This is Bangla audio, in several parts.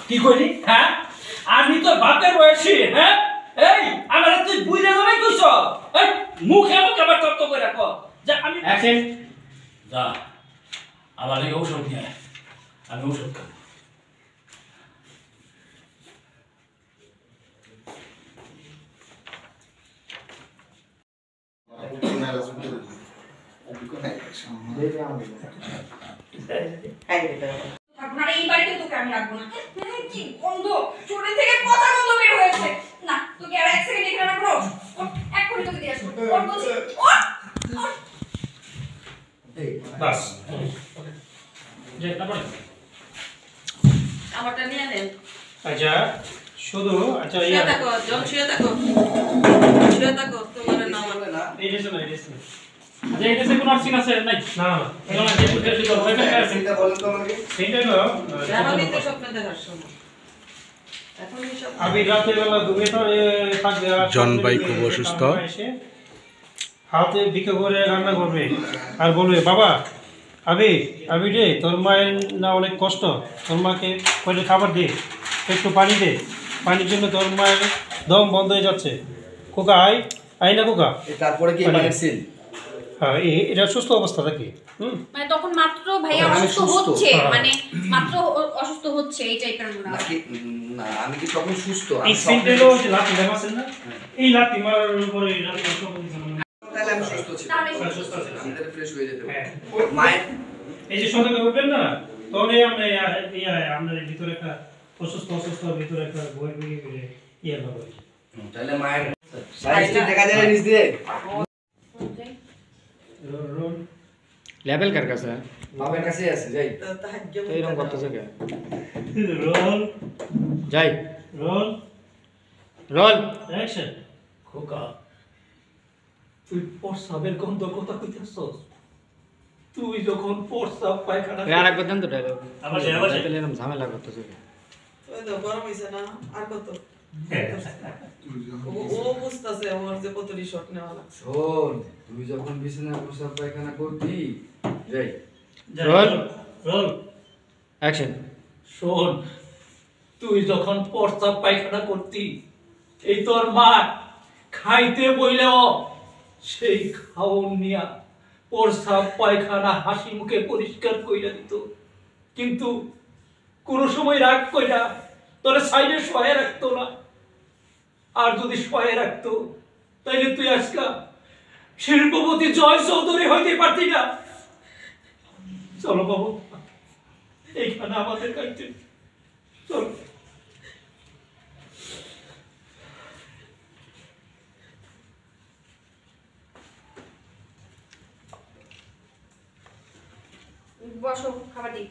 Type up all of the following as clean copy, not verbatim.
কি কইলি হ্যাঁ আমি তো বাপের বয়সী হ্যাঁ এই আমার তুই বুইরা যাবে কইছ এই মুখে মুখে আবার তত্ত্ব করে রাখো যে আমি অ্যাকশন যা আমার এই ঔষধ নিয়ে আমি ঔষধ খাবো আপনারা এই বাড়িতে তোকে আমি রাখবো না কি গন্ধ চুরি থেকে পচা গন্ধ বের হয়েছে না তোকে আর এক সেকেন্ড এখানে রাখবো এক করে তোকে দিয়ে আসবো ওর বলছি বাস যে তারপর আমারটা নিয়ে নেন আচ্ছা শুধু আচ্ছা শুয়ে থাকো জন শুয়ে থাকো তোমার নাম হবে না এই রেসে না রেসে আচ্ছা এই রেসে কোন অপশন আছে নাই না না এগুলো যে পুরো শুরু করব এটা বলেন তো আমাকে সেইটা হলো আমি তো স্বপ্ন দেখার সময় এখন এই সব আমি রাতের বেলা ঘুমিয়ে তো থাকবে জন ভাই খুব অসুস্থ হাতে বিকে করে রান্না করবে আর বলবে বাবা আমি রে তোর মায়ের না অনেক কষ্ট তোর মাকে কয়টা খাবার দে একটু পানি দে পানির জন্য তোর মায়ের দম বন্ধ হয়ে যাচ্ছে খোকা আই না খোকা তারপরে কি পানির সিল হ্যাঁ এটা সুস্থ অবস্থা থাকে মানে তখন মাত্র ভাইয়া অসুস্থ হচ্ছে মানে মাত্র অসুস্থ হচ্ছে এই টাইপের মনে হয় না আমি কি তখন সুস্থ এই সিনটেলো যে লাঠি দেখাছেন না এই লাঠি মারার উপরে এই লাঠি তাহলে আমি সুস্থ ছিলাম তাহলে সুস্থ ছিলাম আমি ফ্রেশ হয়ে যেতে হ্যাঁ মায়ের এই যে সন্ধ্যা উঠবেন না তখন আমরা আমাদের ভিতরে একটা অসুস্থ ভিতরে একটা বই ইয়ে হবে তাহলে মায়ের দেখা যায় নিজ দিয়ে লেভেল কার কাছে বাবার কাছে আছে যাই তো এরকম করতেছে কে রোল যাই রোল রোল অ্যাকশন খোকা তুই প্রস্রাবের গন্ধ কথা কইতেছস তুই যখন প্রস্রাব পায়খানা আর একবার দেন তো ডায়লগ আবার তাহলে এরকম ঝামেলা করতেছে কে ওই তো গরম হইছে না আর কত ও বুঝতাছে আমার যে কতটি শট নেওয়া লাগছে শোন তুই যখন বিছানায় প্রসাব পায়খানা করতি যাই রোল রোল অ্যাকশন শোন তুই যখন প্রস্রাব পায়খানা করতি এই তোর মা খাইতে বইলেও সেই খাওন নিয়া প্রস্রাব পায়খানা হাসি মুখে পরিষ্কার কইরা দিত কিন্তু কোনো সময় রাগ কইরা তোর সাইডে শয়ে রাখতো না আর যদি শয়ে রাখতো তাইলে তুই আজকা শিল্পপতি জয় চৌধুরী হইতে পারতি না চলো বাবু এইখানে আমাদের কাছে চলো বসো খাবার দিই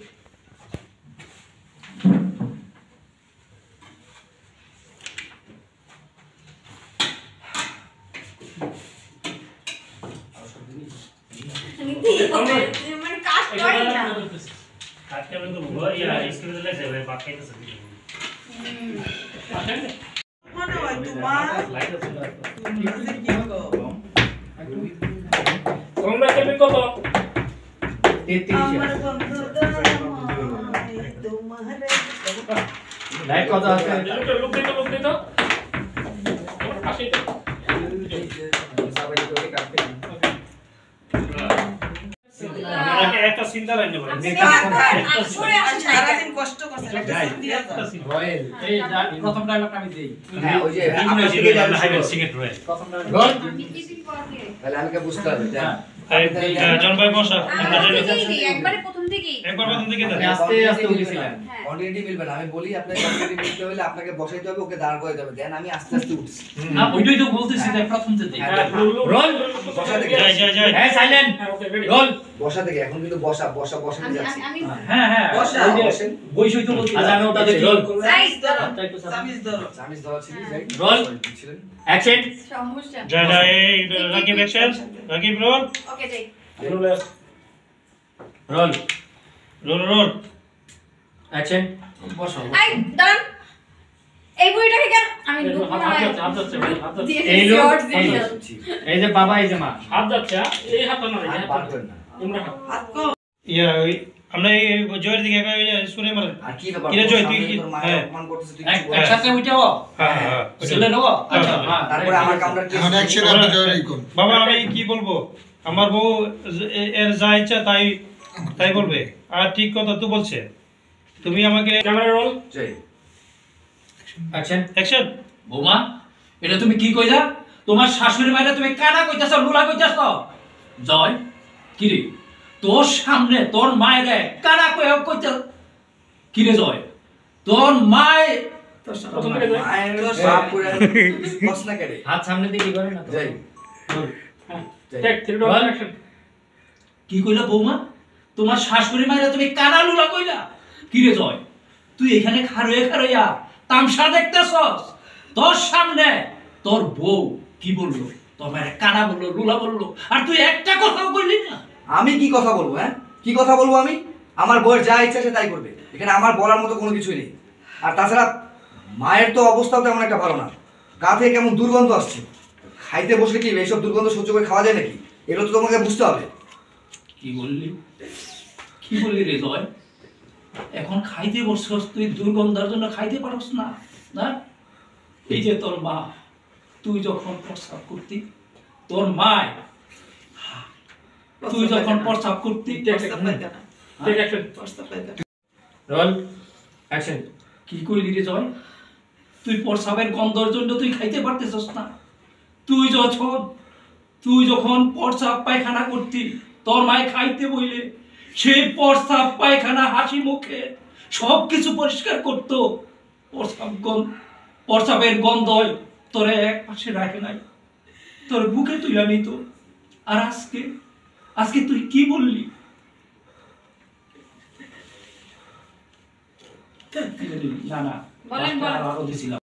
মানে কাজ করে না কাজ কেমন তো বলো ইয়া স্কুলে দিলে যাবে বাদ খাইতেছে মনে হয় তোমার তুমি কি গো তোমরা কেমন কত আমার বন্ধু তোমার লাইক কত আছে লোক দিত আসি একটা চিন্তা রাখতে পারেন সারাদিন কষ্ট করছে রয়েল এই প্রথম ডায়লগটা আমি দেই হ্যাঁ ওই যে প্রথম ডায়লগ রোল আমি কি দিন পড়ে তাহলে আমাকে বুঝতে হবে জন ভাই বসা একবারে প্রথম থেকেই একবার প্রথম দিকে আপনি আস্তে আস্তে উঠেছিলেন কন্টিনিউটি মিলবে না আমি বলি আপনাকে কন্টিনিউটি মিলতে হলে আপনাকে বসাইতে হবে ওকে দাঁড় করে দেবে দেন আমি আস্তে আস্তে উঠছি না ওইটাই তো বলতেছি যে প্রথম থেকে রোল বসা থেকে যাই হ্যাঁ সাইলেন্ট রোল বসা থেকে এখন কিন্তু বসা যাচ্ছে আমি হ্যাঁ হ্যাঁ বসা বসেন বইসই তো বলছি আচ্ছা আমি ওটা দেখি রোল সাইজ ধরো সামিজ ধরো চামিজ দেওয়া ছিল যাই রোল ছিলেন অ্যাকশন সমস্যা যাই রাকিব অ্যাকশন রাকিব রোল ওকে যাই রোল রোল রোল অ্যাকশন বসো আই দাঁড়ান এই বুড়িটাকে কেন আমি হাত যাচ্ছে ভাই হাত যাচ্ছে এই লোক এই যে বাবা এই যে মা হাত যাচ্ছে এই হাত না আর পার করেন না তোমরা হাত কো ইয়া আমরা এই জয়ের দিকে শুনে মারেন। আর কি ব্যাপার কিরে তোর জয়, সামনে তুই কি- তোর মায়ের হ্যাঁ। অপমান করতেছে তুই কিছু বলছিস? একসাথে উঠাও হ্যাঁ হ্যাঁ ছেলে নেবো আচ্ছা হ্যাঁ তারপরে আমার কামড়া কি এখন একসাথে আপনি জয়ের কোন বাবা আমি কি বলবো, আমার বউ এর যা ইচ্ছা তাই বলবে। আর ঠিক কথা তো বলছে, তুমি আমাকে ক্যামেরা রোল জয় অ্যাকশন অ্যাকশন। বৌমা এটা তুমি কি কইলা? তোমার শাশুড়ি মায়েরা তুমি কানা কইতাছ, লুলা কইতাছ? জয় কিরে তোর সামনে তোর মায়েরে কানা কইতা কিরে জয়? তোর মায় মায়ের বাপ করে বস না কেড়ে হাত সামনে দিয়ে কি করে না তো জয় কি কইলা বৌমা? তোমার শাশুড়ি মায়েরা তুমি কানা লুলা কইলা? কিরে জয় তুই এখানে খারইয়া তামসা দেখতেছস? তোর সামনে তোর বউ কি বললো? তোর মায়ের কানা বললো, লুলা বললো, আর তুই একটা কথাও কইলি না। আমি কি কথা বলবো? হ্যাঁ কি কথা বলবো আমি? আমার বউয়ের যা ইচ্ছা সে তাই করবে, এখানে আমার বলার মতো কোনো কিছুই নেই। আর তাছাড়া মায়ের তো অবস্থাও তেমন একটা ভালো না, গা থেকে কেমন দুর্গন্ধ আসছে। খাইতে বসলে কি এইসব দুর্গন্ধ সহ্য করে খাওয়া যায় নাকি? এগুলো তো তোমাকে বুঝতে হবে। কি বললি রে জয়? এখন খাইতে বসছস, তুই দুর্গন্ধার জন্য খাইতে পারস না? না এই যে তোর মা, তুই যখন প্রস্রাব করতি, তোর মায় তুই যখন প্রস্রাব করতি, রোল অ্যাকশন কি কইলি রে জয়? তুই প্রস্রাবের গন্ধের জন্য তুই খাইতে পারতেছস না? তুই যখন প্রস্রাব পায়খানা করতি, তোর মায় খাইতে বইলে সেই প্রস্রাব পায়খানা হাসি মুখে সব কিছু পরিষ্কার করতো। প্রস্রাবের গন্ধ তোরে এক পাশে রাখে নাই, তোর বুকে তুই নিত। আর আজকে তুই কি বললি? না বলেন, বলেন। আরো দিছিলাম।